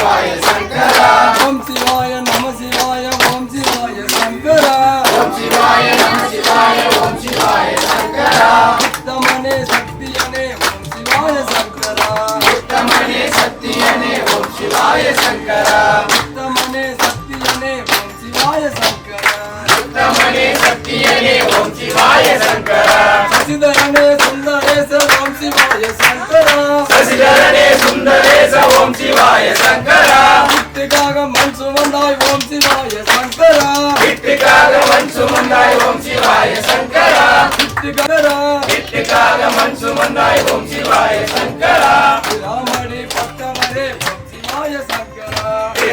சிவாய சங்கரா ஓம் சிவாய நம சிவாய ஓம் சிவாய சங்கரா ஓம் சிவாய நம சிவாய ஓம் சிவாய சங்கரா உத்தமனே சக்தியனே ஓம் சிவாய சங்கரா உத்தமனே சத்தியனே ஓம் சிவாய சங்கரா உத்தமனே சக்தியனே ஓம் சிவாய சங்கரா உத்தமனே சத்தியனே ஓம் சிவாய சங்கரா சசிதரனே சுந்தரேச ஓம் சிவாய சங்கரா சசிதரனே சுந்தரேச ஓம் சிவாய சங்கரா வீட்டுக்காக மண் சுமந்தாய் ஓம் சிவாய சங்கரா வீட்டுக்காக மண் சுமந்தாய் ஓம் சிவாய சங்கரா வீட்டுக்காக வீட்டுக்காக மண் சுமந்தாய் ஓம் சிவாய சங்கரா ராமடி பட்டவரே ஓம் சிவாய சங்கரா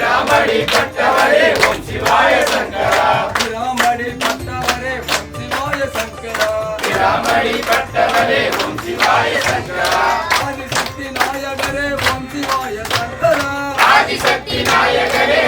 ராமடி பட்டவரே ஓம் சிவாய சங்கரா ராமடி பட்டவரே ஓம் சிவாய சங்கரா ராமடி பட்டவரே ஓம் சிவாய சங்கரா ஆதிசக்தி நாயகரே ஓம் சிவாய சங்கரா ஆதிசக்தி நாயகரே